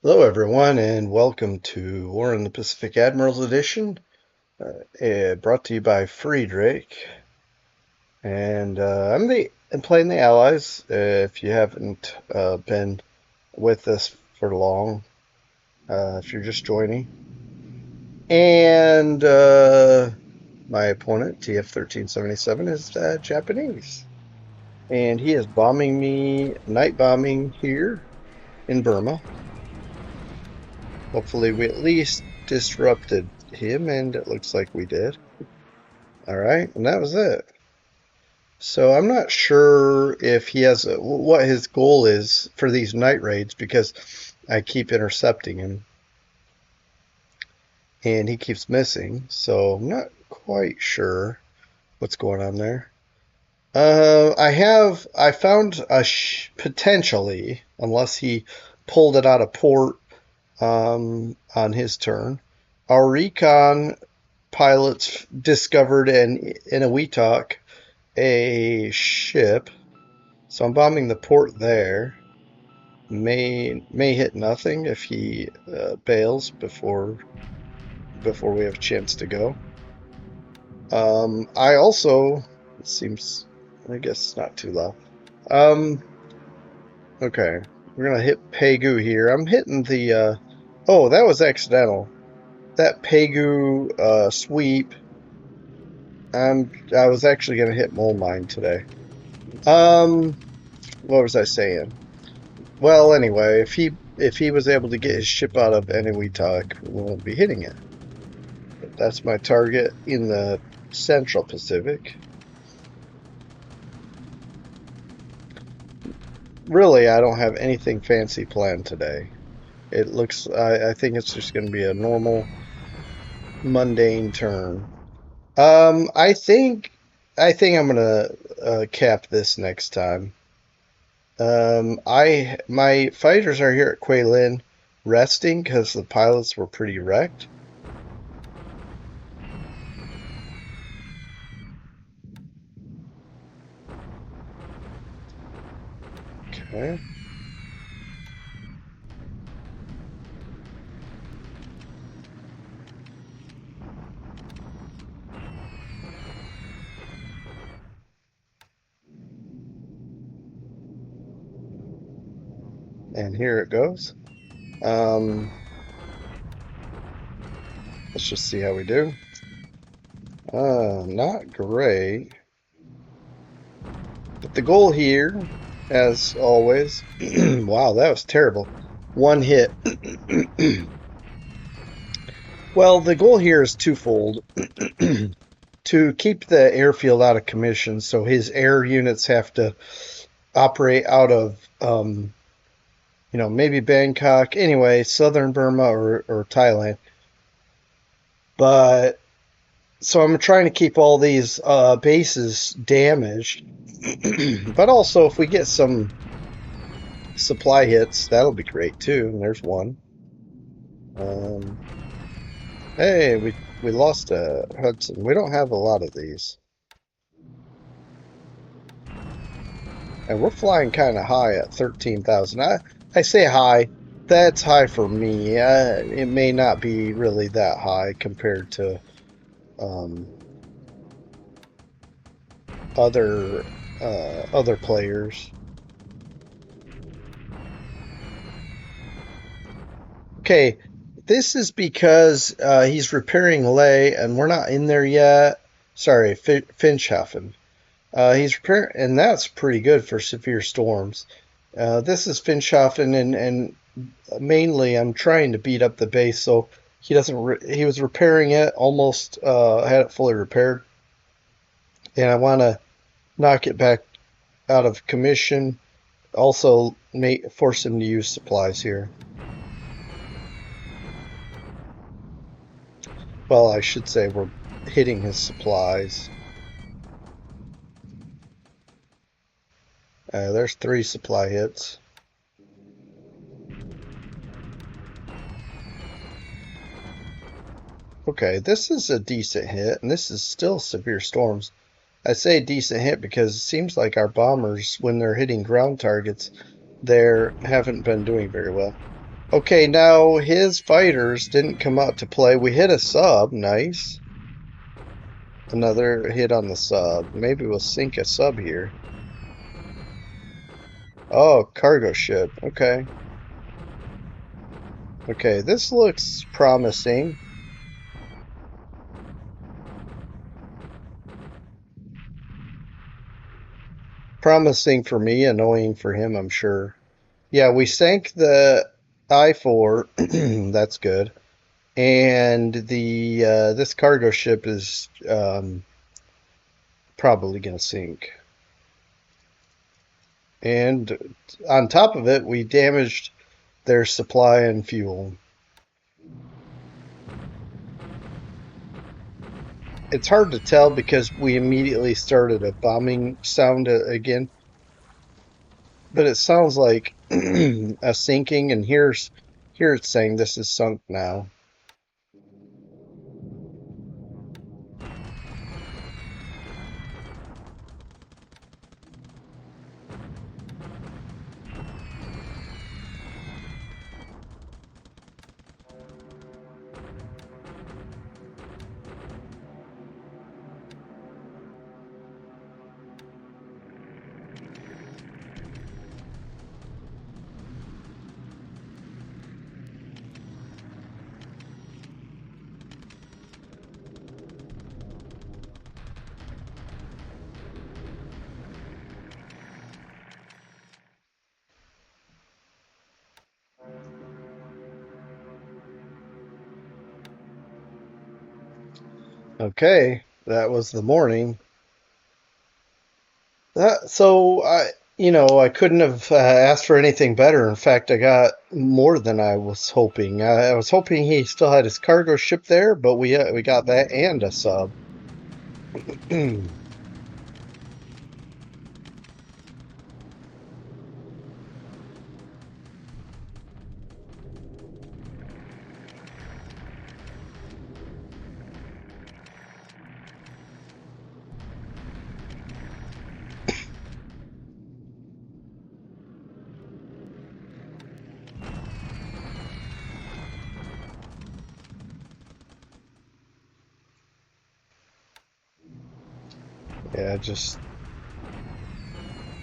Hello, everyone, and welcome to War in the Pacific Admirals Edition, brought to you by Friedrich. And I'm playing the Allies. If you haven't been with us for long, if you're just joining, and my opponent TF-1377 is Japanese, and he is bombing me, night bombing here in Burma. Hopefully we at least disrupted him, and it looks like we did. All right, and that was it. So I'm not sure if he has what his goal is for these night raids because I keep intercepting him and he keeps missing. So I'm not quite sure what's going on there. I found potentially, unless he pulled it out of port on his turn, our recon pilots discovered in a Weetalk a ship. So I'm bombing the port there. May hit nothing if he bails before we have a chance to go. I also, it seems, I guess it's not too low. Okay, we're gonna hit Pegu here. I'm hitting the oh, that was accidental. That Pegu sweep. I was actually gonna hit Mole Mine today. What was I saying? Well, anyway, if he was able to get his ship out of Eniwetok, we won't be hitting it. But that's my target in the Central Pacific. Really, I don't have anything fancy planned today. It looks, I think it's just going to be a normal, mundane turn. I think I'm gonna cap this next time. My fighters are here at Kuelin resting because the pilots were pretty wrecked. Okay. And here it goes. Um, let's just see how we do. Not great. But the goal here, as always, wow, that was terrible. One hit. Well, the goal here is twofold. To keep the airfield out of commission, so his air units have to operate out of, maybe Bangkok, anyway, southern Burma or Thailand. But so I'm trying to keep all these bases damaged. But also, if we get some supply hits, that'll be great too. And there's one. Um, hey, we lost Hudson. We don't have a lot of these. And we're flying kind of high at 13,000. I say high. That's high for me. It may not be really that high compared to um, other other players. Okay, this is because he's repairing Ley, and we're not in there yet. Sorry, Finchhafen. He's repairing, and that's pretty good for severe storms. This is Finchhafen, and mainly I'm trying to beat up the base so he doesn't. He was repairing it, almost had it fully repaired, and I want to knock it back out of commission. Also, force him to use supplies here. Well, I should say we're hitting his supplies. There's 3 supply hits. Okay, this is a decent hit, and this is still severe storms. I say decent hit because it seems like our bombers, when they're hitting ground targets, they haven't been doing very well. Okay, now his fighters didn't come out to play. We hit a sub. Nice. Another hit on the sub. Maybe we'll sink a sub here. Oh, cargo ship. Okay. Okay, this looks promising. Promising for me, annoying for him, I'm sure. Yeah, we sank the I-4. That's good. And the this cargo ship is probably going to sink. And on top of it, we damaged their supply and fuel. It's hard to tell because we immediately started a bombing sound again, but it sounds like a sinking. And here it's saying this is sunk now. Okay, that was the morning. So I couldn't have asked for anything better. In fact, I got more than I was hoping. I was hoping he still had his cargo ship there, but we got that and a sub. Yeah, just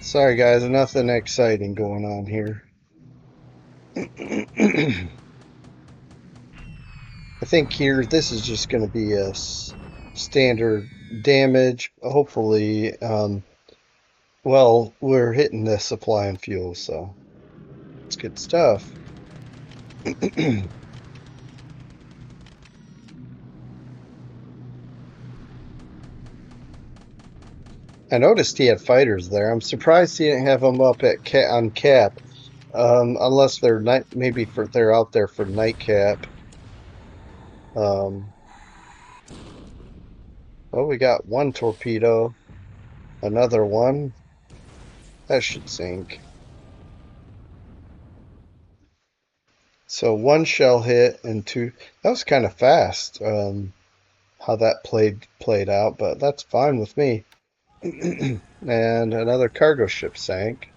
sorry guys, nothing exciting going on here. I think here this is just going to be a standard damage. Hopefully, well, we're hitting the supply and fuel, so it's good stuff. I noticed he had fighters there. I'm surprised he didn't have them up at on cap, unless they're maybe they're out there for nightcap. Um, well, we got one torpedo, another one that should sink. So one shell hit and two. That was kind of fast. How that played out, but that's fine with me. And another cargo ship sank.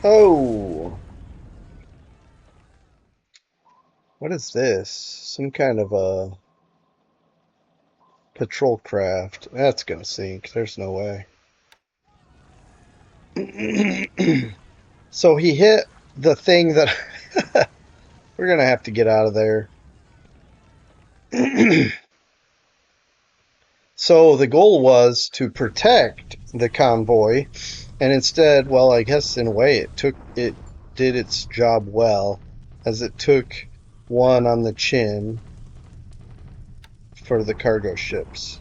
Oh, what is this? Some kind of a patrol craft. That's gonna sink. There's no way. So he hit the thing that we're gonna have to get out of there. So the goal was to protect the convoy, and instead, well, I guess in a way it did its job well, as it took one on the chin for the cargo ships.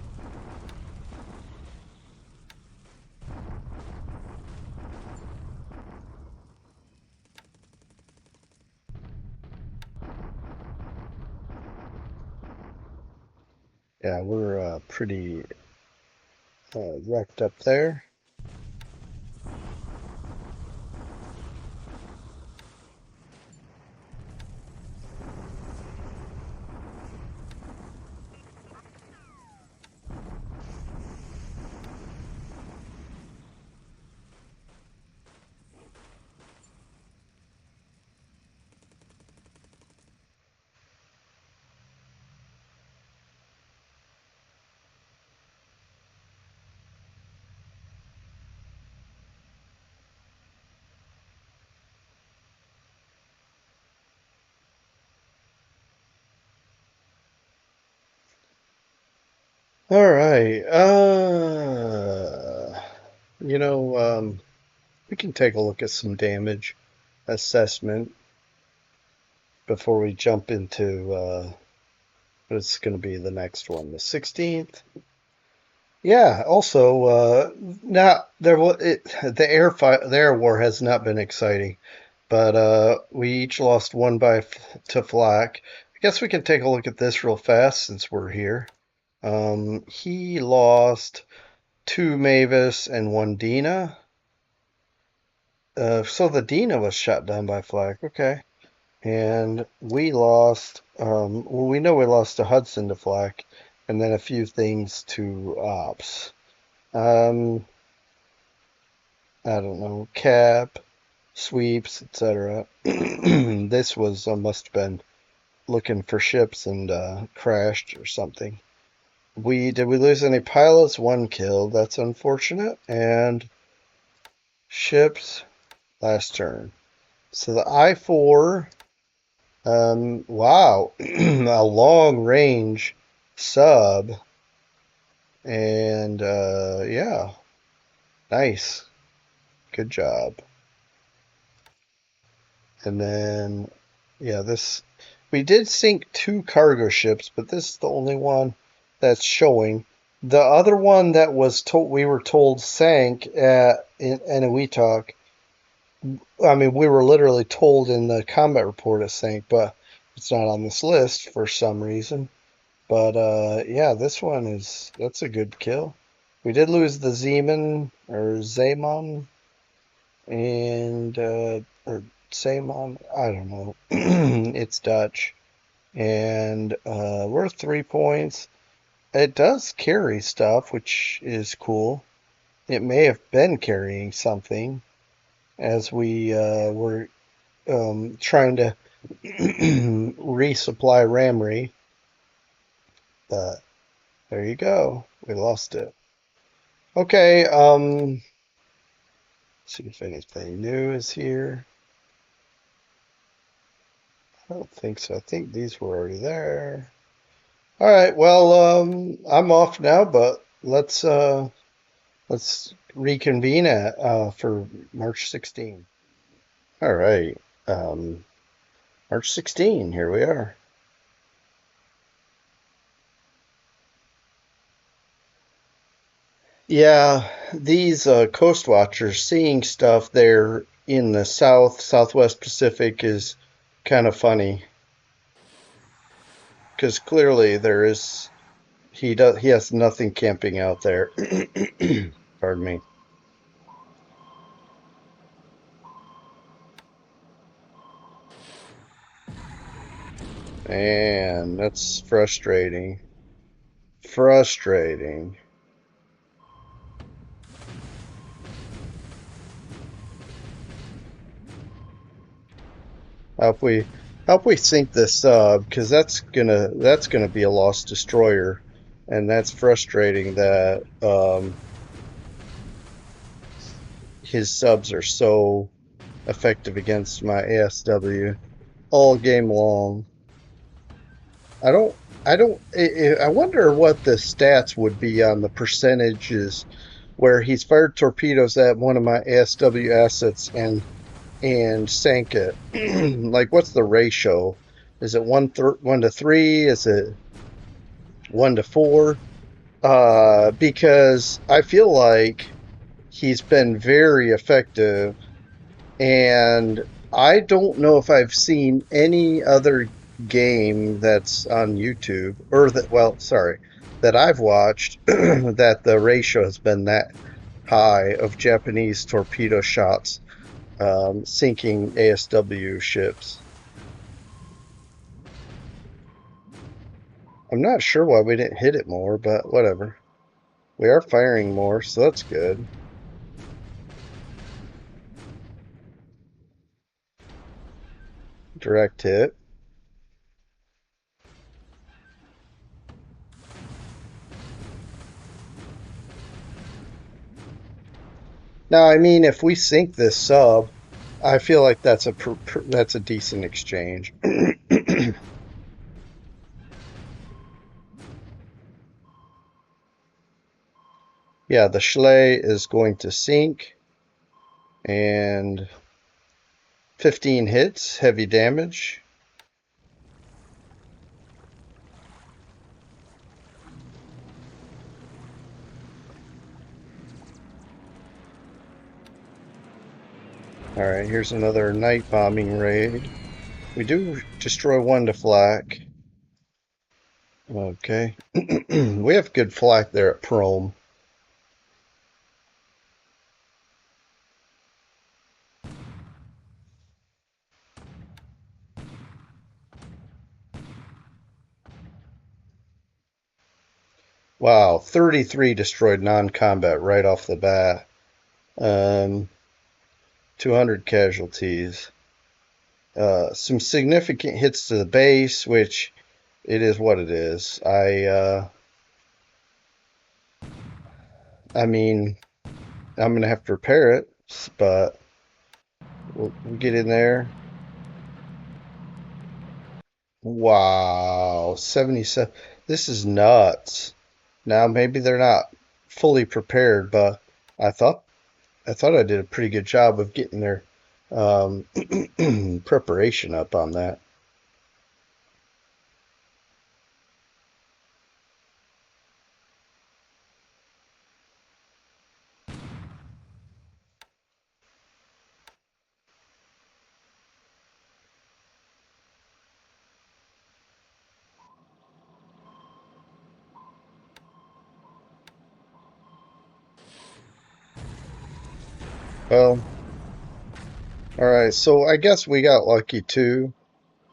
Yeah, we're pretty wrecked up there. All right. You know, we can take a look at some damage assessment before we jump into what's going to be the next one, the 16th. Yeah. Also, not there. The air war has not been exciting, but we each lost one to flak. I guess we can take a look at this real fast since we're here. He lost two Mavis and one Dina. So the Dina was shot down by flak. Okay. And we lost, well, we know we lost to Hudson to flak, and then a few things to ops. Um, I don't know, cap, sweeps, etc. This was must have been looking for ships and crashed or something. Did we lose any pilots? One killed. That's unfortunate. And ships last turn. So the I-4, wow, a long range sub, and yeah, nice, good job. And then, yeah, this we did sink two cargo ships, but this is the only one that's showing. The other one that was told we were told sank at in Eniwetok. I mean, we were literally told in the combat report it sank, but it's not on this list for some reason. But yeah, that's a good kill. We did lose the Zeman or Zaman and or Zaman, I don't know. It's Dutch. And we're 3 points. It does carry stuff, which is cool. It may have been carrying something as we were trying to resupply Ramry, but there you go. We lost it. Okay, see if anything new is here. I don't think so. I think these were already there. All right, well, I'm off now, but let's reconvene at for March 16. All right, March 16. Here we are. Yeah, these coast watchers seeing stuff there in the Southwest Pacific is kind of funny because clearly he has nothing camping out there. Pardon me. And that's frustrating. Frustrating. Help we help we sink this sub because that's gonna be a lost destroyer, and that's frustrating that his subs are so effective against my ASW all game long. I don't I wonder what the stats would be on the percentages where he's fired torpedoes at one of my ASW assets and sank it. Like, what's the ratio? Is it 1 to 3? Is it 1 to 4? Because I feel like he's been very effective, and I don't know if I've seen any other game that's on YouTube or that I've watched that the ratio has been that high of Japanese torpedo shots sinking ASW ships. I'm not sure why we didn't hit it more, but whatever. We are firing more, so that's good. Direct hit. Now, I mean, if we sink this sub, I feel like that's a decent exchange. Yeah, the Schley is going to sink, and 15 hits, heavy damage. Alright, here's another night bombing raid. We do destroy one to flak. Okay. We have good flak there at Prom. Wow, 33 destroyed non-combat right off the bat. 200 casualties. Some significant hits to the base, which it is what it is. I mean, I'm gonna have to repair it, but we'll get in there. Wow, 77. This is nuts. Now maybe they're not fully prepared, but I thought I did a pretty good job of getting their um, preparation up on that. Well, all right. So I guess we got lucky too.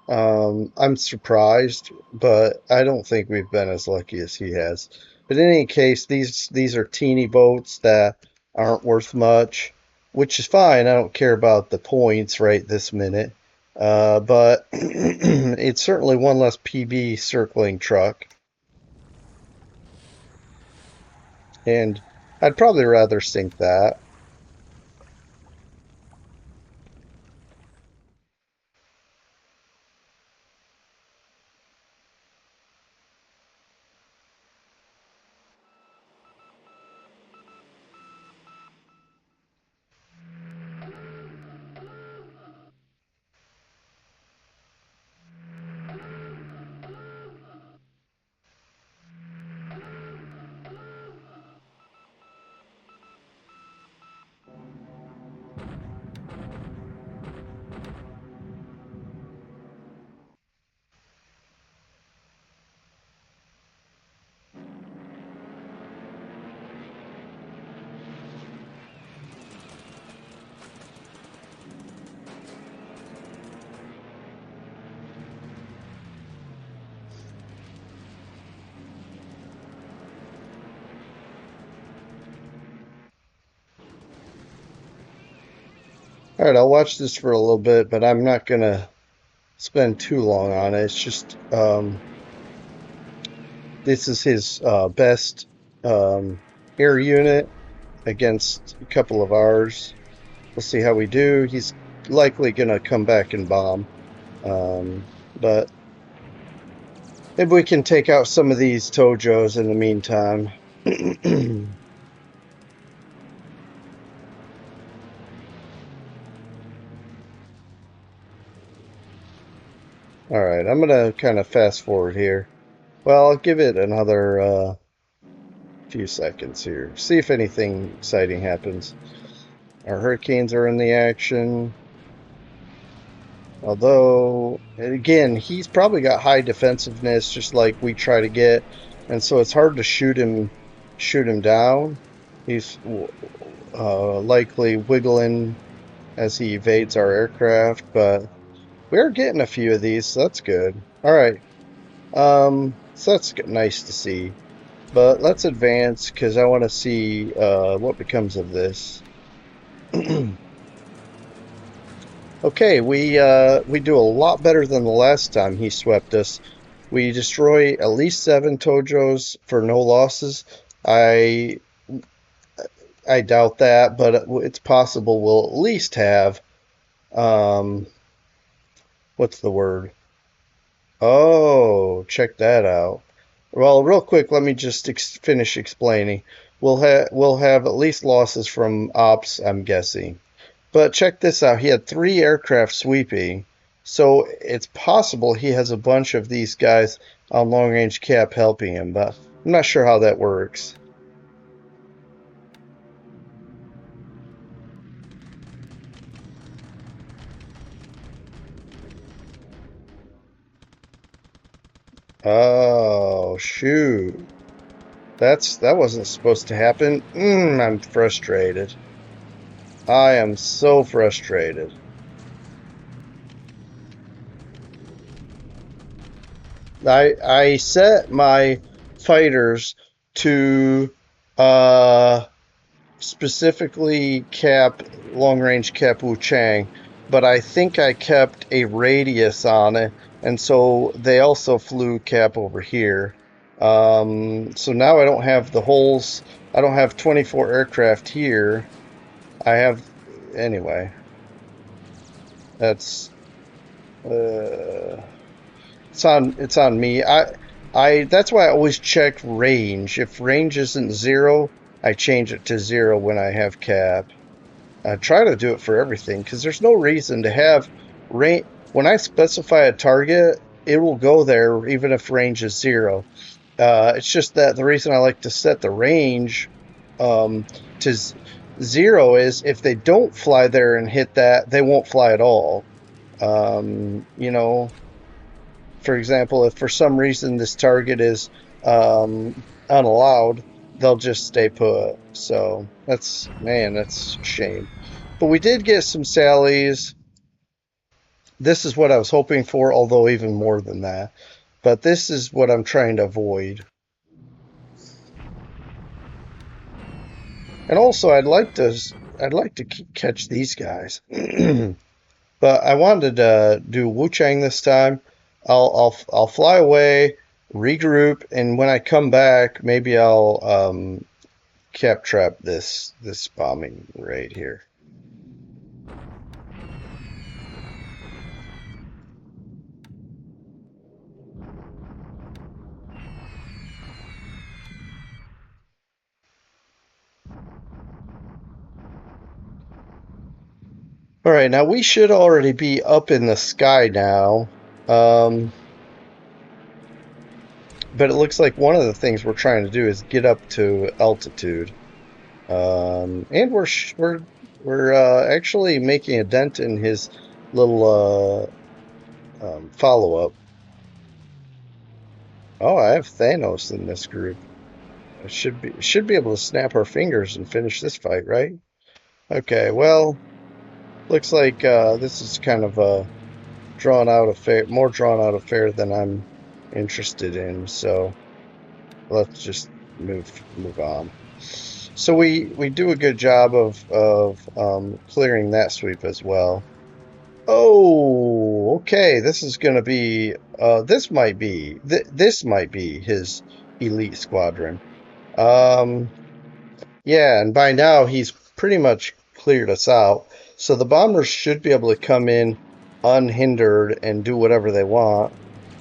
I'm surprised, but I don't think we've been as lucky as he has. But in any case, these are teeny boats that aren't worth much, which is fine. I don't care about the points right this minute. But it's certainly one less PB circling truck, and I'd probably rather sink that. All right, I'll watch this for a little bit, but I'm not gonna spend too long on it. It's just this is his best air unit against a couple of ours. We'll see how we do. He's likely gonna come back and bomb, but maybe we can take out some of these Tojos in the meantime. All right, I'm gonna kind of fast forward here. Well, I'll give it another few seconds here. See if anything exciting happens. Our hurricanes are in the action. Although, again, he's probably got high defensiveness, just like we try to get, and so it's hard to shoot him down. He's likely wiggling as he evades our aircraft, but we're getting a few of these, so that's good. All right, so that's nice to see. But let's advance because I want to see what becomes of this. Okay, we do a lot better than the last time he swept us. We destroy at least 7 Tojos for no losses. I doubt that, but it's possible we'll at least have um what's the word? Oh, check that out. Well, real quick, let me just finish explaining. we'll have at least losses from ops, I'm guessing. But check this out. He had 3 aircraft sweeping, so it's possible he has a bunch of these guys on long range cap helping him, but I'm not sure how that works. Oh, shoot. That wasn't supposed to happen. I'm frustrated. I am so frustrated. I set my fighters to uh specifically cap long range cap Wu Chang, but I think I kept a radius on it, and so they also flew cap over here. So now I don't have the holes. I don't have 24 aircraft here. I have anyway. That's uh, it's on me. I that's why I always check range. If range isn't 0, I change it to 0 when I have cap. I try to do it for everything because there's no reason to have range. When I specify a target, it will go there even if range is 0. It's just that the reason I like to set the range to 0 is if they don't fly there and hit that, they won't fly at all. You know, for example, if for some reason this target is unallowed, they'll just stay put. So that's a shame. But we did get some Sallies. This is what I was hoping for, although even more than that. But this is what I'm trying to avoid. And also, I'd like to catch these guys. But I wanted to do Wu Chang this time. I'll fly away, regroup, and when I come back, maybe I'll cap trap this bombing right here. All right, now we should already be up in the sky now. Um, but it looks like one of the things we're trying to do is get up to altitude. And we're actually making a dent in his little follow-up. Oh, I have Thanos in this group. I should be able to snap our fingers and finish this fight, right? Okay, well, looks like this is kind of a more drawn out affair than I'm interested in. So let's just move on. So we do a good job of clearing that sweep as well. Oh, okay. This is going to be this might be his elite squadron. Um, yeah, and by now he's pretty much cleared us out. So the bombers should be able to come in unhindered and do whatever they want.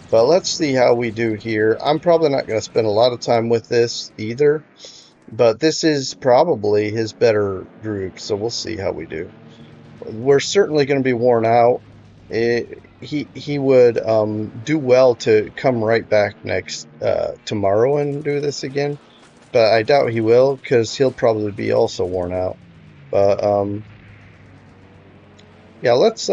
But let's see how we do here. I'm probably not going to spend a lot of time with this either. But this is probably his better group, so we'll see how we do. We're certainly going to be worn out. He would do well to come right back next tomorrow and do this again, but I doubt he will because he'll probably be also worn out. But yeah, let's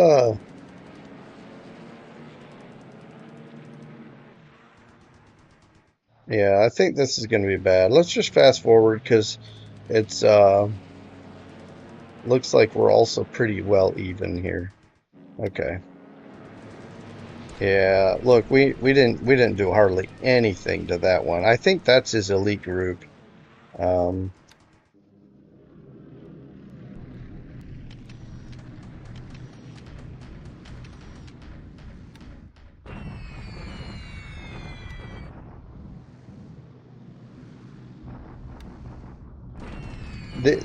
yeah, I think this is going to be bad. Let's just fast forward because it's looks like we're also pretty well even here. Okay. Yeah, look, we didn't do hardly anything to that one. I think that's his elite group. Um,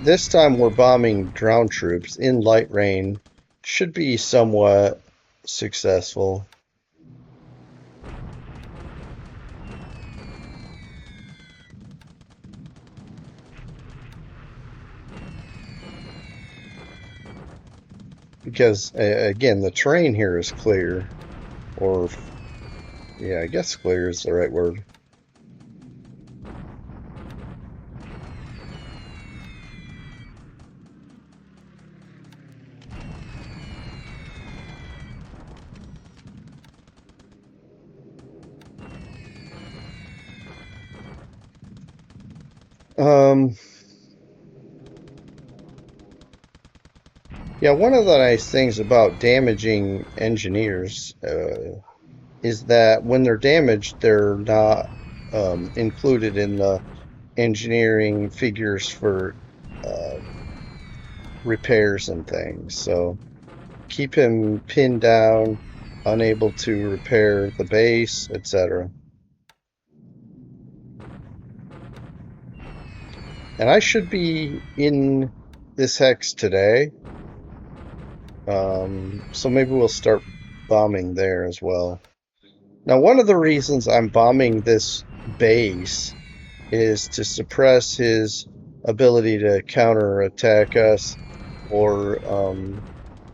this time we're bombing ground troops in light rain. Should be somewhat successful. because again, the terrain here is clear, or yeah, I guess clear is the right word. Um, yeah, one of the nice things about damaging engineers is that when they're damaged, they're not included in the engineering figures for repairs and things. So keep him pinned down, unable to repair the base, etc. And I should be in this hex today, so maybe we'll start bombing there as well. Now, one of the reasons I'm bombing this base is to suppress his ability to counterattack us, or,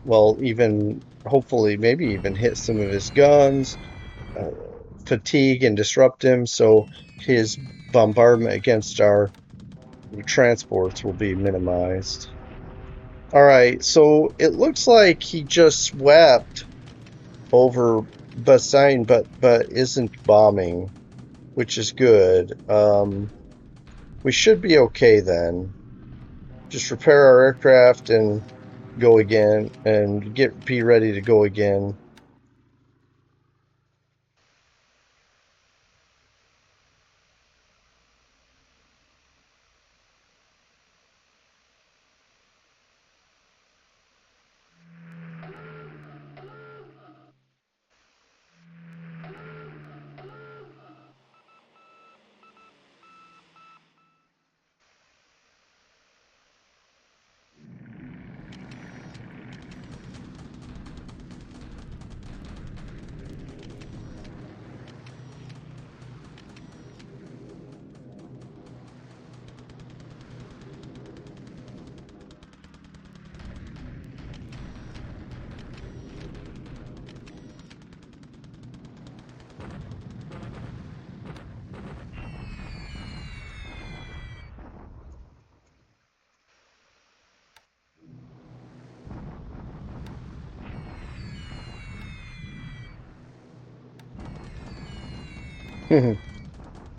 well, even hopefully, maybe even hit some of his guns, uh, fatigue and disrupt him, so his bombardment against our transports will be minimized. All right, so it looks like he just swept over Bassine, but isn't bombing, which is good. We should be okay then. Just repair our aircraft and go again, and be ready to go again.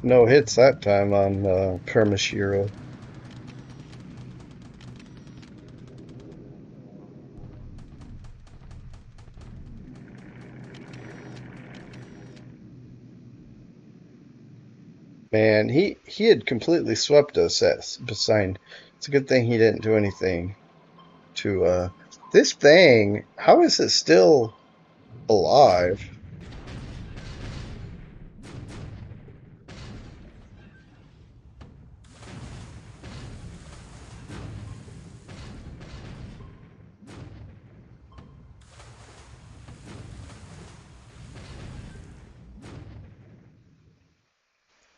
No hits that time on Permashiro. Man, he had completely swept us at Bassine. It's a good thing he didn't do anything to this thing. How is it still alive?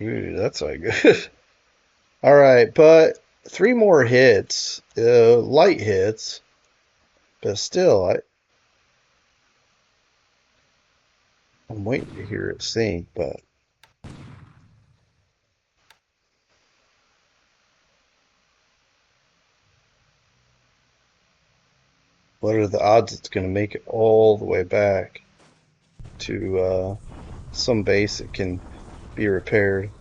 Ooh, that's not good. All right, but three more hits, light hits, but still, I'm waiting to hear it sink. But what are the odds it's going to make it all the way back to some base that can be repaired?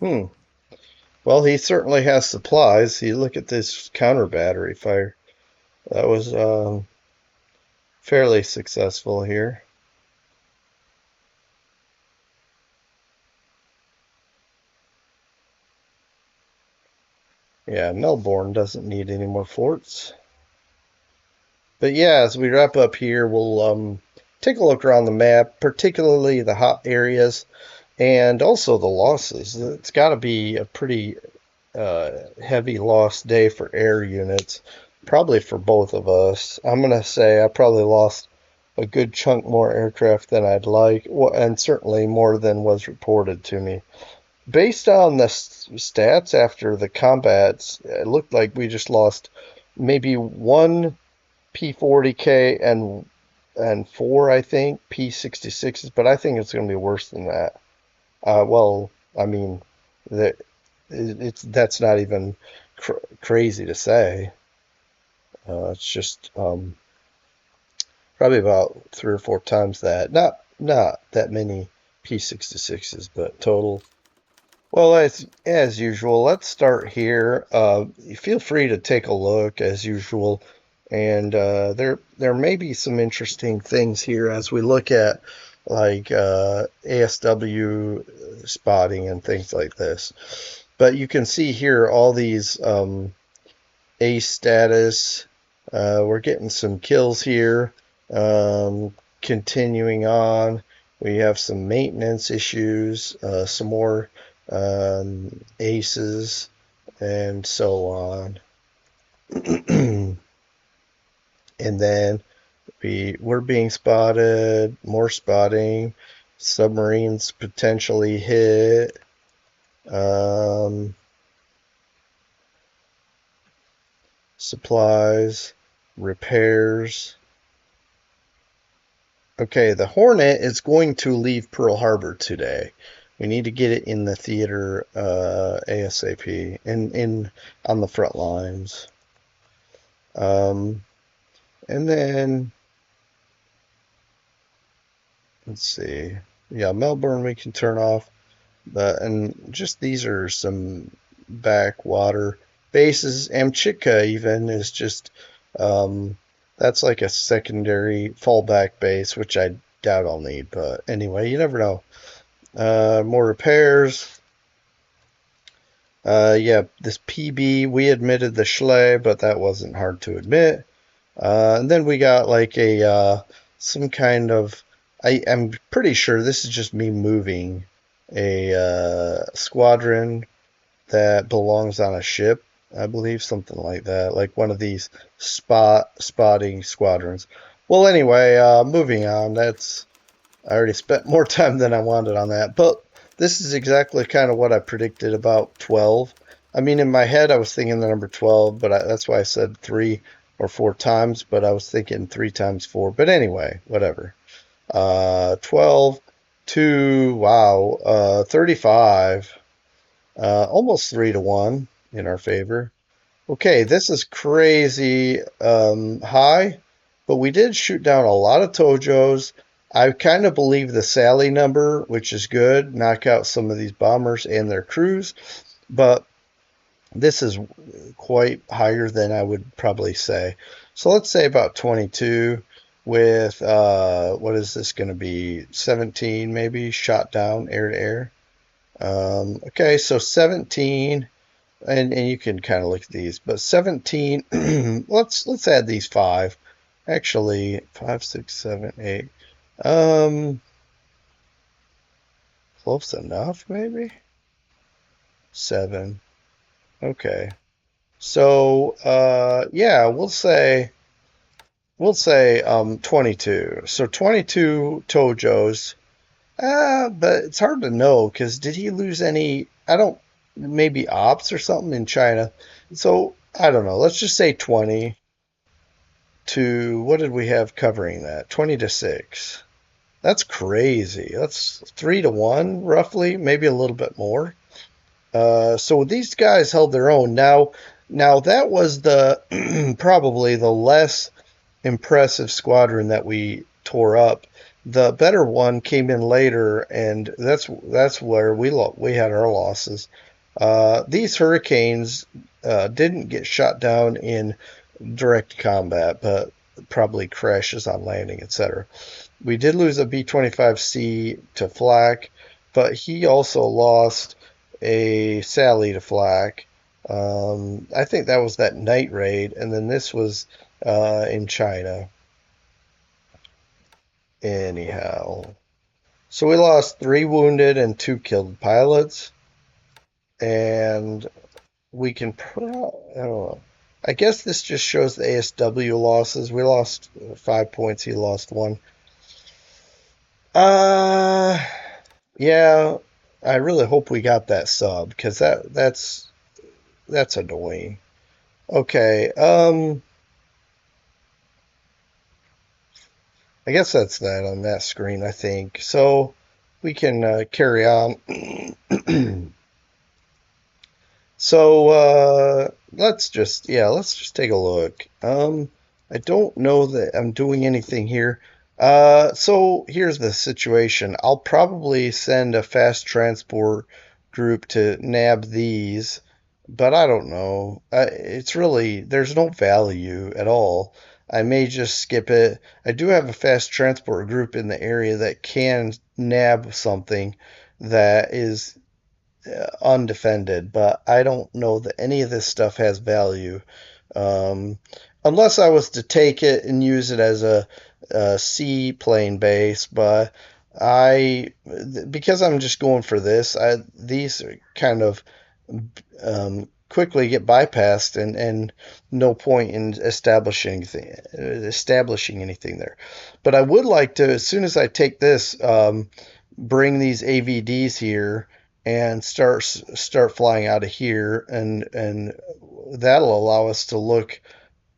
Hmm. Well, he certainly has supplies. You look at this counter battery fire. That was fairly successful here. Yeah, Melbourne doesn't need any more forts. But yeah, as we wrap up here, we'll take a look around the map, particularly the hot areas and also the losses. It's got to be a pretty heavy loss day for air units, probably for both of us. I'm going to say I probably lost a good chunk more aircraft than I'd like, and certainly more than was reported to me. Based on the stats after the combats, it looked like we just lost maybe one P40K and four, I think, P66s, but I think it's going to be worse than that. Well, I mean, that that's not even crazy to say. It's just probably about 3 or 4 times that. Not that many P66s, but total. Well, as usual, let's start here. Feel free to take a look as usual, and there may be some interesting things here as we look at like ASW spotting and things like this. But you can see here all these A status. We're getting some kills here. Continuing on, we have some maintenance issues, some more aces, and so on. And then we're being spotted, more spotting, submarines potentially hit. Supplies, repairs. Okay, the Hornet is going to leave Pearl Harbor today. We need to get it in the theater ASAP, in on the front lines. And then let's see. Yeah, Melbourne we can turn off. And just these are some backwater bases. Amchitka even is just that's like a secondary fallback base, which I doubt I'll need. But anyway, you never know. More repairs. Yeah, this PB, we admitted the Schley, but that wasn't hard to admit. And then we got like a some kind of. I'm pretty sure this is just me moving a squadron that belongs on a ship. I believe something like that, like one of these spotting squadrons. Well, anyway, moving on. I already spent more time than I wanted on that, but this is exactly kind of what I predicted about 12. I mean, in my head, I was thinking the number 12, but that's why I said 3 or 4 times, but I was thinking 3 times 4. But anyway, whatever. 12 to, wow, 35. Almost 3 to 1 in our favor. Okay, this is crazy high, but we did shoot down a lot of Tojos. I kind of believe the Sally number, which is good, knock out some of these bombers and their crews, but this is quite higher than I would probably say. So let's say about 22 with, what is this going to be? 17 maybe shot down air to air. Okay, so 17, and you can kind of look at these, but 17, let's add these 5. Actually, 5, 6, 7, 8. Close enough, maybe? 7. Okay. So, yeah, we'll say 22. So 22 Tojos. But it's hard to know because did he lose any? I don't. Maybe ops or something in China. So I don't know. Let's just say 20 to what did we have covering that? 20 to 6. That's crazy. That's 3 to 1 roughly, maybe a little bit more. So these guys held their own. Now that was the probably the less impressive squadron that we tore up. The better one came in later, and that's where we had our losses. These Hurricanes didn't get shot down in direct combat, but probably crashes on landing, etc. We did lose a B-25C to flak, but he also lost a Sally to flak. I think that was that night raid, and then this was in China. Anyhow, so we lost 3 wounded and 2 killed pilots, and we can. I don't know. I guess this just shows the ASW losses. We lost 5 points. He lost one. Uh, yeah. I really hope we got that sub because that's annoying. Okay. I guess that's that on that screen. I think so. We can carry on. So let's just take a look. I don't know that I'm doing anything here. So here's the situation. I'll probably send a fast transport group to nab these, but I don't know. It's really there's no value at all. I may just skip it. I do have a fast transport group in the area that can nab something that is undefended, but I don't know that any of this stuff has value. Um, Unless I was to take it and use it as a seaplane base, but because I'm just going for this, these kind of quickly get bypassed, and no point in establishing anything there. But I would like to, as soon as I take this, bring these AVDs here and start flying out of here, and that'll allow us to look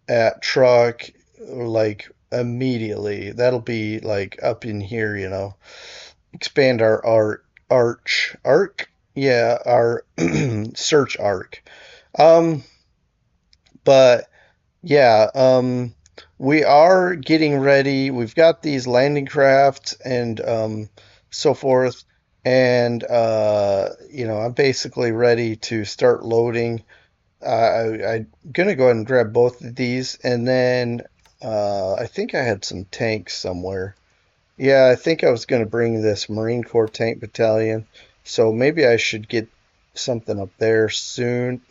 at truck like immediately. That'll be like up in here, expand our arc, yeah, our search arc. Um, but yeah, we are getting ready. We've got these landing craft and so forth, and I'm basically ready to start loading. I'm gonna go ahead and grab both of these, and then I think I had some tanks somewhere. Yeah, I think I was gonna bring this Marine Corps tank battalion, so maybe I should get something up there soon.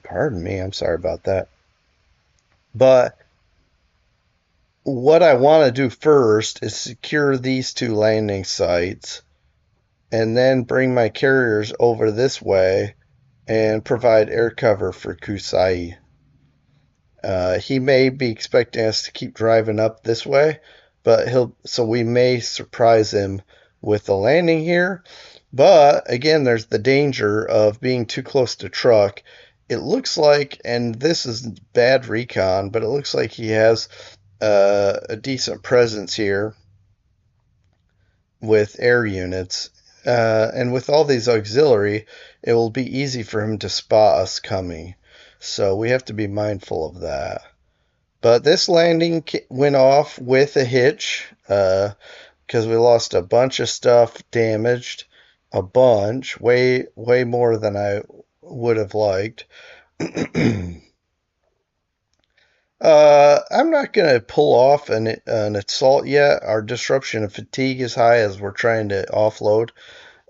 Pardon me, I'm sorry about that. But what I want to do first is secure these 2 landing sites and then bring my carriers over this way and provide air cover for Kusai. He may be expecting us to keep driving up this way, but so we may surprise him with the landing here. But again, there's the danger of being too close to truck. It looks like, and this is bad recon, but it looks like he has a decent presence here with air units. And with all these auxiliary, it will be easy for him to spot us coming. So we have to be mindful of that. But this landing went off with a hitch because we lost a bunch of stuff damaged, a bunch, way more than I would have liked. I'm not going to pull off an assault yet. Our disruption and fatigue is high as we're trying to offload.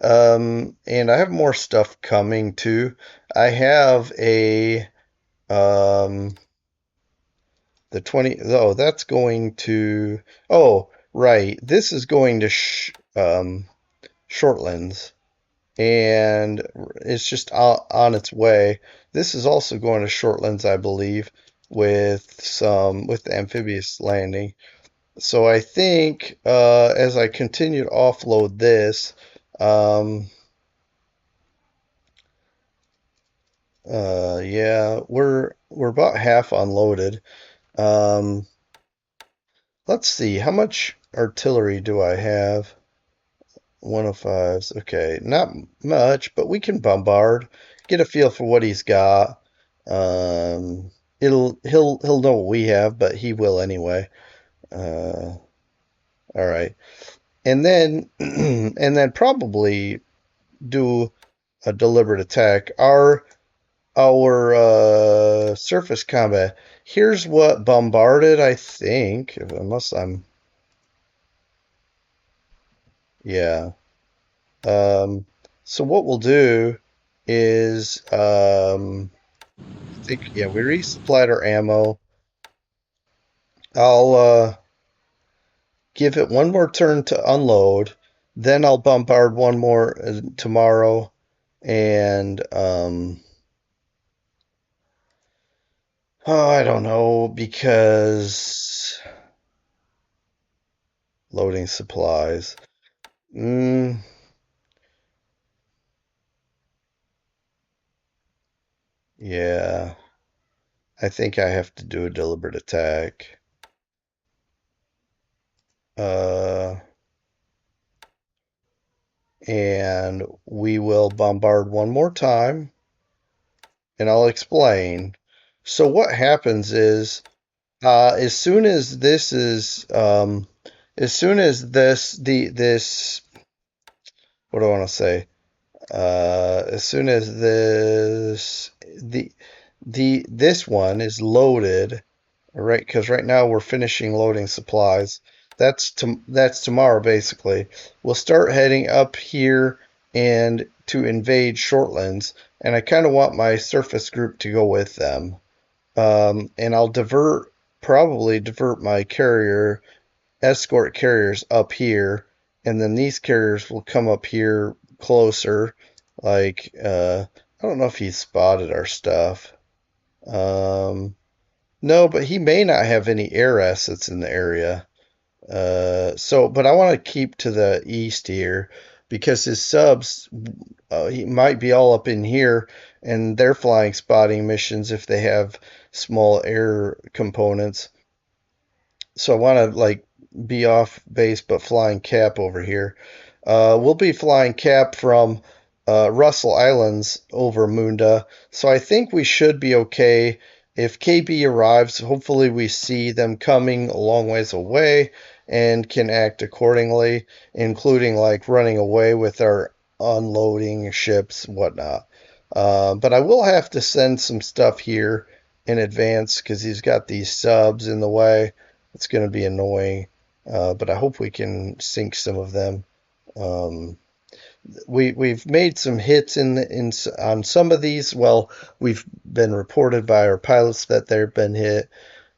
And I have more stuff coming too. I have um, the 20. Oh, that's going to. Oh, right. This is going to Shortlands, and it's just on its way. This is also going to Shortlands, I believe, with the amphibious landing. So I think as I continue to offload this, yeah, we're about half unloaded. Um, let's see, how much artillery do I have? 105s. Okay, not much, but we can bombard. Get a feel for what he's got. He'll know what we have, but he will anyway. Uh, all right, and then and then probably do a deliberate attack. Our surface combat. Here's what bombarded. I think, unless I'm yeah. Um, so what we'll do is, I think, yeah, we resupplied our ammo. I'll give it one more turn to unload. Then I'll bombard one more tomorrow, and oh, I don't know because loading supplies. Mm, yeah, I think I have to do a deliberate attack. Uh, and we will bombard one more time, and I'll explain. So what happens is, as soon as this is, as soon as this, what do I want to say? As soon as this one is loaded, right? Because right now we're finishing loading supplies. That's tomorrow basically. We'll start heading up here and to invade Shortlands, and I kind of want my surface group to go with them. And I'll probably divert my escort carriers up here, and then these carriers will come up here closer. Like, I don't know if he's spotted our stuff. Um, no, but he may not have any air assets in the area. But I want to keep to the east here because his subs, he might be all up in here, and they're flying spotting missions if they have small air components. So I want to like be off base but flying cap over here. We'll be flying cap from Russell Islands over Munda, so I think we should be okay. If KB arrives, hopefully we see them coming a long ways away and can act accordingly, including like running away with our unloading ships, whatnot. But I will have to send some stuff here in advance because he's got these subs in the way. It's going to be annoying, but I hope we can sink some of them. Um, we've made some hits in on some of these. Well, we've been reported by our pilots that they've been hit.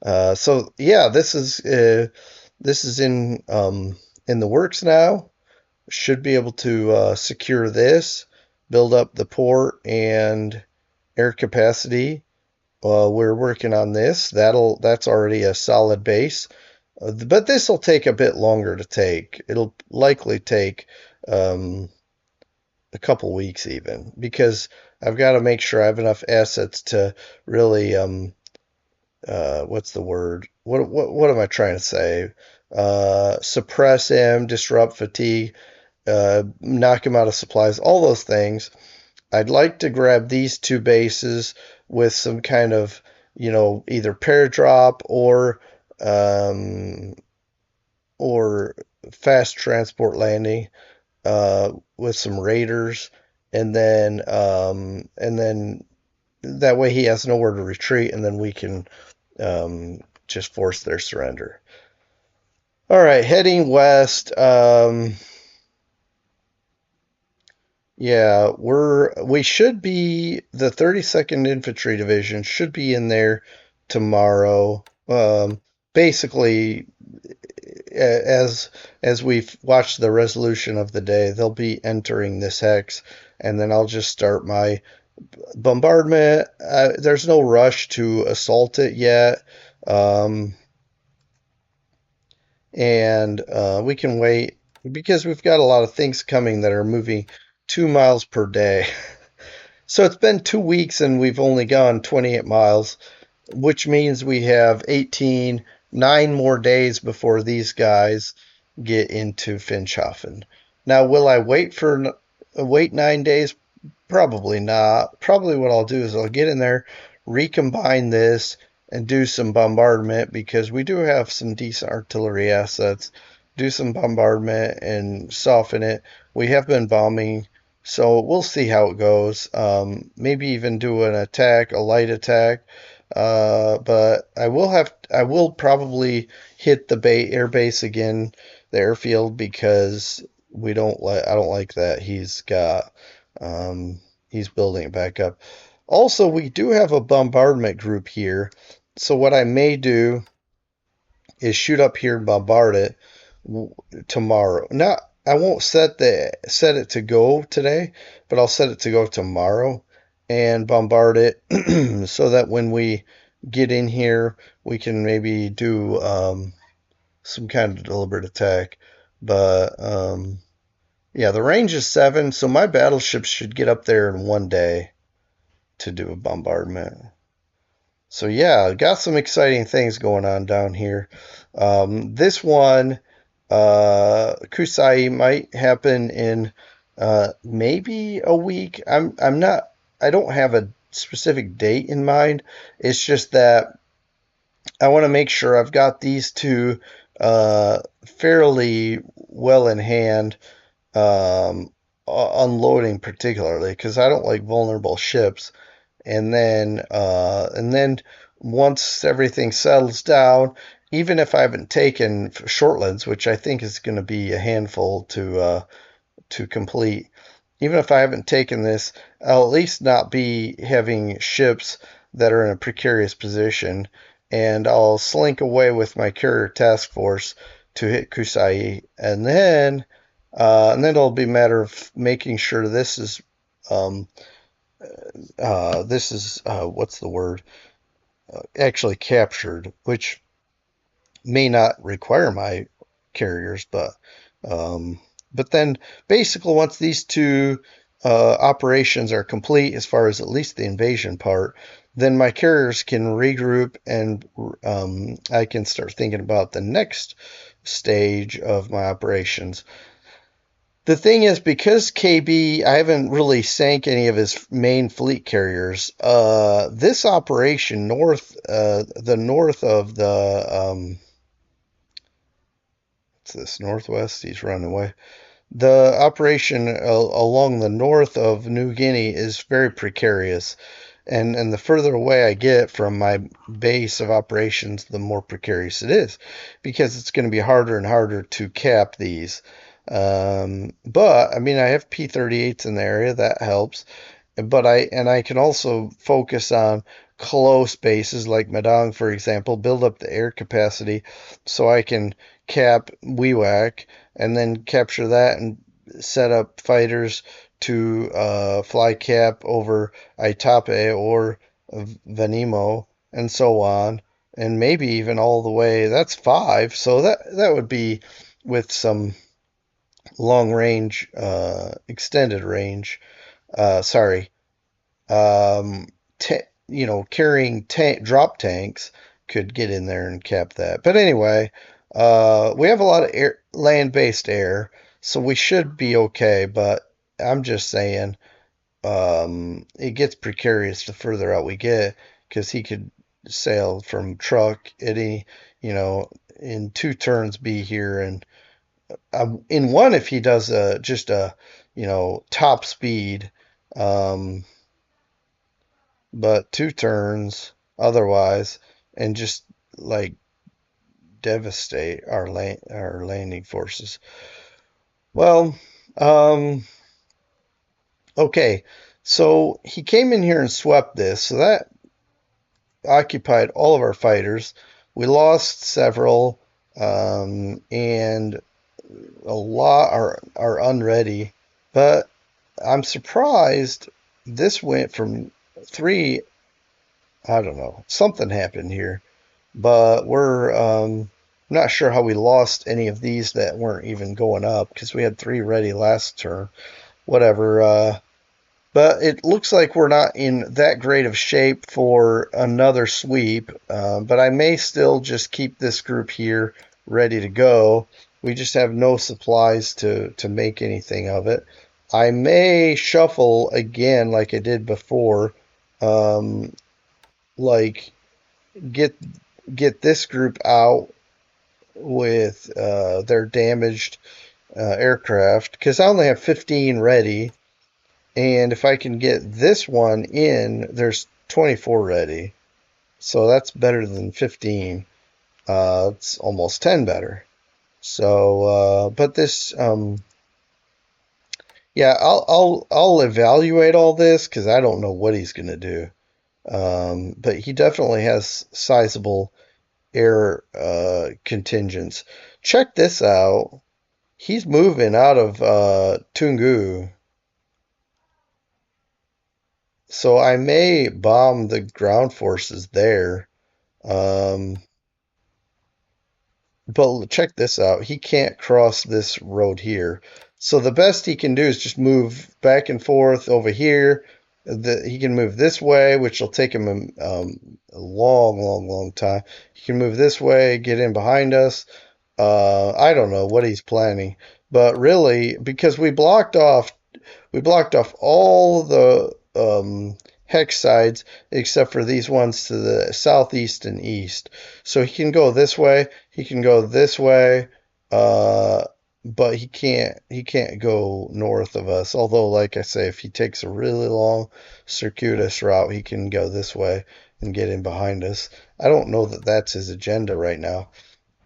So yeah, this is in the works now. Should be able to secure this, build up the port and air capacity. We're working on this. That's already a solid base. But this will take a bit longer to take. It'll likely take um, a couple weeks even because I've got to make sure I have enough assets to really what's the word? What am I trying to say? Suppress him, disrupt fatigue, knock him out of supplies, all those things. I'd like to grab these two bases with some kind of, either pair drop um, or fast transport landing with some raiders, and then that way he has nowhere to retreat, and then we can just force their surrender. All right, heading west. Yeah, we should be the 32nd Infantry Division should be in there tomorrow. Basically, as we've watched the resolution of the day, they'll be entering this hex, and then I'll just start my bombardment. There's no rush to assault it yet, um, and we can wait because we've got a lot of things coming that are moving 2 miles per day. So it's been 2 weeks and we've only gone 28 miles, which means we have 9 more days before these guys get into Finchhafen. Now, will I wait 9 days? Probably not. Probably what I'll do is I'll get in there, recombine this, and do some bombardment because we do have some decent artillery assets. Do some bombardment and soften it. We have been bombing, so we'll see how it goes. Maybe even do an attack, a light attack. But I will probably hit the air base again, the airfield, because I don't like that he's building it back up. Also, we do have a bombardment group here. So what I may do is shoot up here and bombard it tomorrow. Not, I won't set it to go today, but I'll set it to go tomorrow and bombard it so that when we get in here, we can maybe do some kind of deliberate attack. But yeah, the range is 7, so my battleships should get up there in 1 day to do a bombardment. So yeah, got some exciting things going on down here. This one, Kusai might happen in maybe a week. I'm not. I don't have a specific date in mind. It's just that I want to make sure I've got these two fairly well in hand. Unloading particularly because I don't like vulnerable ships. And then once everything settles down, even if I haven't taken Shortlands, which I think is going to be a handful to complete, even if I haven't taken this, I'll at least not be having ships that are in a precarious position, and I'll slink away with my carrier task force to hit Kusai, and then it'll be a matter of making sure um, this is what's the word? Actually captured, which may not require my carriers, um, but then basically once these two operations are complete, as far as at least the invasion part, then my carriers can regroup and I can start thinking about the next stage of my operations. The thing is, because KB, I haven't really sank any of his main fleet carriers. This operation the north of the what's this, northwest? He's running away. The operation along the north of New Guinea is very precarious, and the further away I get from my base of operations, the more precarious it is, because it's going to be harder and harder to cap these. But I mean, I have P-38s in the area that helps. But I can also focus on close bases like Madang, for example, build up the air capacity so I can cap Wewak and then capture that and set up fighters to fly cap over Aitape or Vanimo and so on, and maybe even all the way. That's 5, so that would be with some long range, extended range. Sorry, um, carrying drop tanks could get in there and cap that. But anyway, we have a lot of land-based air, so we should be okay. But I'm just saying, it gets precarious the further out we get because he could sail from truck at in 2 turns be here, and in one if he does just a top speed. Um, but 2 turns otherwise, and just like devastate our landing forces. Well, okay, so he came in here and swept this, so that occupied all of our fighters. We lost several, and a lot are unready, but I'm surprised this went from 3. I don't know, something happened here, but we're not sure how we lost any of these that weren't even going up because we had 3 ready last turn. Whatever. But it looks like we're not in that great of shape for another sweep. But I may still just keep this group here ready to go. We just have no supplies to make anything of it. I may shuffle again like I did before. Like get this group out with their damaged aircraft because I only have 15 ready, and if I can get this one in, there's 24 ready, so that's better than 15. It's almost 10 better. So, but this, yeah, I'll evaluate all this because I don't know what he's gonna do. But he definitely has sizable air contingents. Check this out. He's moving out of Tungu. So I may bomb the ground forces there. Um, but check this out. He can't cross this road here. So the best he can do is just move back and forth over here. He can move this way, which will take him a long, long, long time. He can move this way, get in behind us. I don't know what he's planning, but really, because we blocked off all the hex sides except for these ones to the southeast and east. So he can go this way, he can go this way, uh, but he can't go north of us. Although, like I say, if he takes a really long circuitous route, he can go this way and get in behind us. I don't know that that's his agenda right now.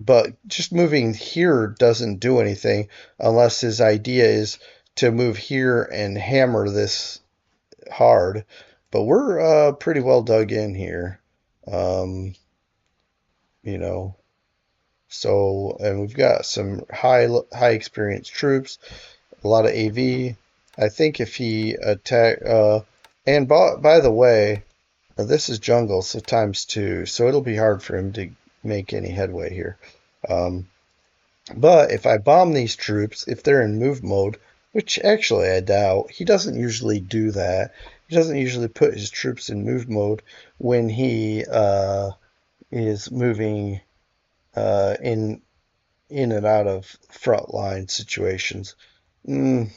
But just moving here doesn't do anything unless his idea is to move here and hammer this hard. But we're pretty well dug in here, um, you know. So, and we've got some high experienced troops, a lot of AV. I think if he attack, and by the way, this is jungle, so times two, so it'll be hard for him to make any headway here. Um, But if I bomb these troops, if they're in move mode, which actually I doubt, he doesn't usually do that. He doesn't usually put his troops in move mode when he is moving in and out of front line situations. Mm,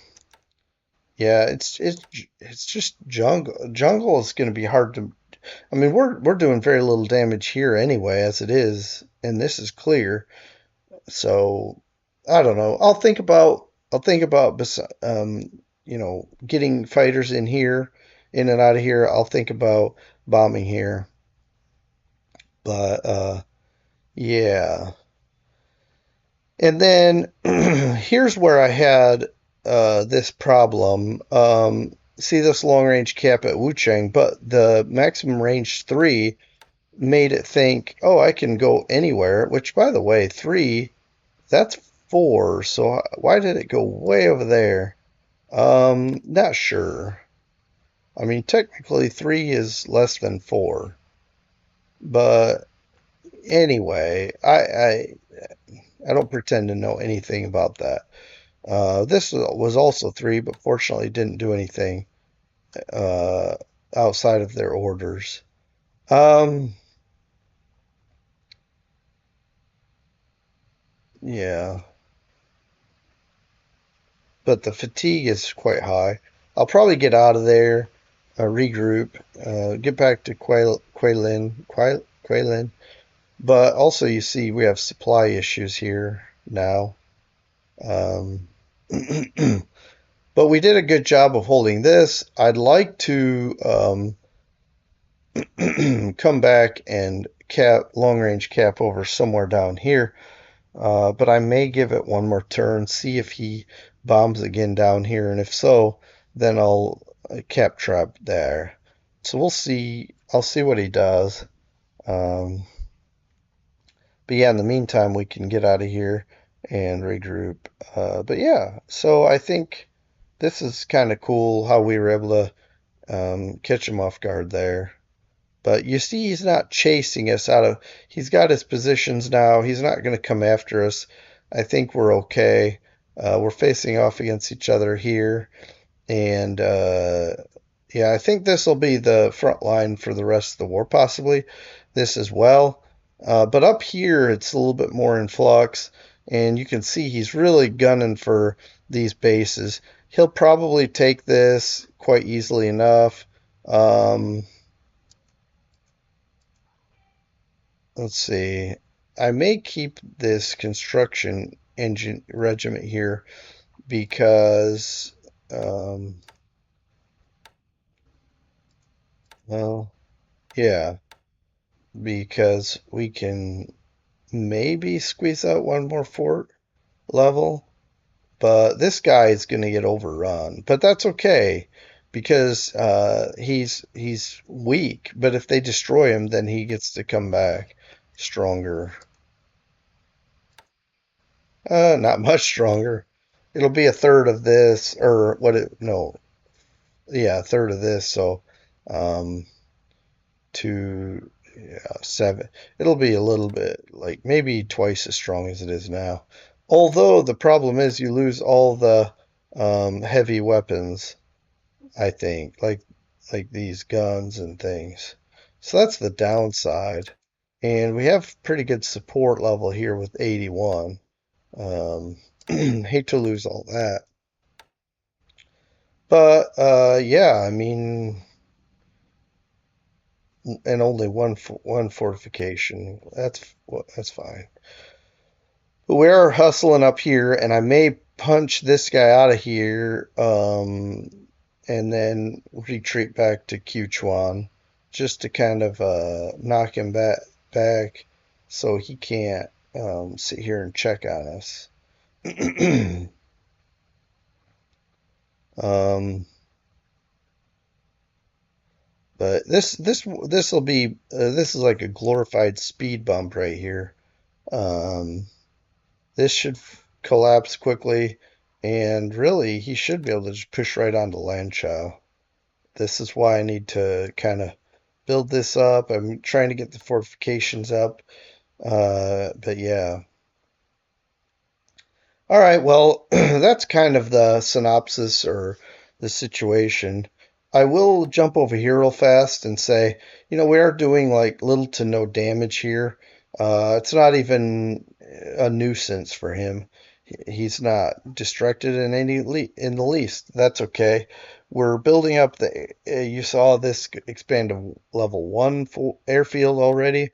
yeah, it's just jungle. Jungle is going to be hard to. I mean, we're doing very little damage here anyway, as it is, and this is clear. So I don't know. I'll think about getting fighters in here, in and out of here. I'll think about bombing here. But yeah. And then here's where I had this problem. See this long range cap at Wuchang, but the maximum range 3 made it think, oh, I can go anywhere, which by the way, 3, that's 4, so why did it go way over there? Not sure. I mean, technically 3 is less than 4, but anyway, I don't pretend to know anything about that. This was also 3, but fortunately didn't do anything uh, outside of their orders. Um, yeah, but the fatigue is quite high. I'll probably get out of there, regroup, get back to Quaylin. But also, you see, we have supply issues here now. Um, but we did a good job of holding this. I'd like to come back and long range cap over somewhere down here. But I may give it one more turn, see if he bombs again down here, and if so, then I'll cap trap there. So we'll see. I'll see what he does. Um, but yeah, in the meantime, we can get out of here and regroup. But yeah, so I think this is kind of cool how we were able to catch him off guard there. But you see, he's not chasing us out of. He's got his positions now. He's not going to come after us. I think we're okay. We're facing off against each other here. And yeah, I think this will be the front line for the rest of the war, possibly this as well. But up here, it's a little bit more in flux. And you can see he's really gunning for these bases. He'll probably take this quite easily enough. Let's see. I may keep this construction engine regiment here because, well, yeah, because we can maybe squeeze out one more fort level, but this guy is going to get overrun. But that's okay because he's weak. But if they destroy him, then he gets to come back. stronger. Not much stronger. It'll be a third of this, or what it, no, yeah, a third of this, so um, two, yeah, seven. It'll be a little bit, like maybe twice as strong as it is now. Although the problem is you lose all the heavy weapons, I think, like these guns and things. So that's the downside. And we have pretty good support level here with 81. Um, hate to lose all that. But yeah, I mean, and only one fortification. That's fine. But we are hustling up here, and I may punch this guy out of here, and then retreat back to Quchuan just to kind of knock him back so he can't sit here and check on us. um, but this will be this is like a glorified speed bump right here. Um, this should collapse quickly, and really he should be able to just push right onto Lanchow. This is why I need to kind of build this up. I'm trying to get the fortifications up, but yeah. All right, well, that's kind of the synopsis or the situation. I will jump over here real fast and say, we are doing like little to no damage here. It's not even a nuisance for him. He's not distracted in the least. That's okay. We're building up you saw this expand to level 1 full airfield already.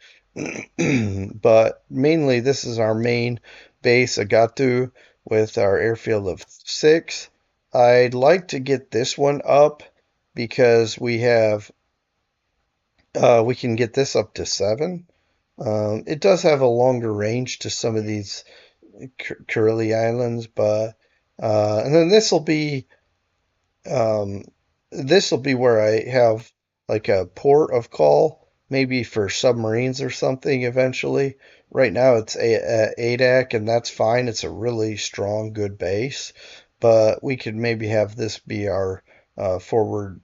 But mainly this is our main base, Agatu, with our airfield of 6. I'd like to get this one up because we can get this up to 7. It does have a longer range to some of these Curly Islands, but and then um, this will be where I have like a port of call, maybe for submarines or something eventually. Right now it's ADAC, and that's fine. It's a really strong, good base, but we could maybe have this be our forward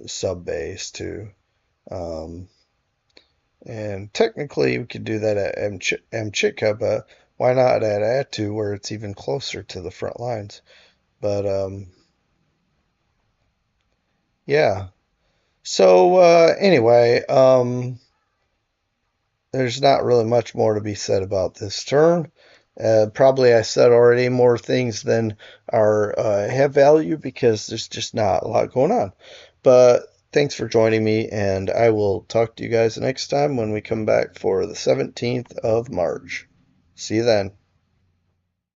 sub base too. Um, and technically, we could do that at Mchitka, but why not at Atu, where it's even closer to the front lines? But yeah. So anyway, there's not really much more to be said about this turn. Probably I said already more things than are have value because there's just not a lot going on. But thanks for joining me, and I will talk to you guys next time when we come back for the 17th of March. See you then.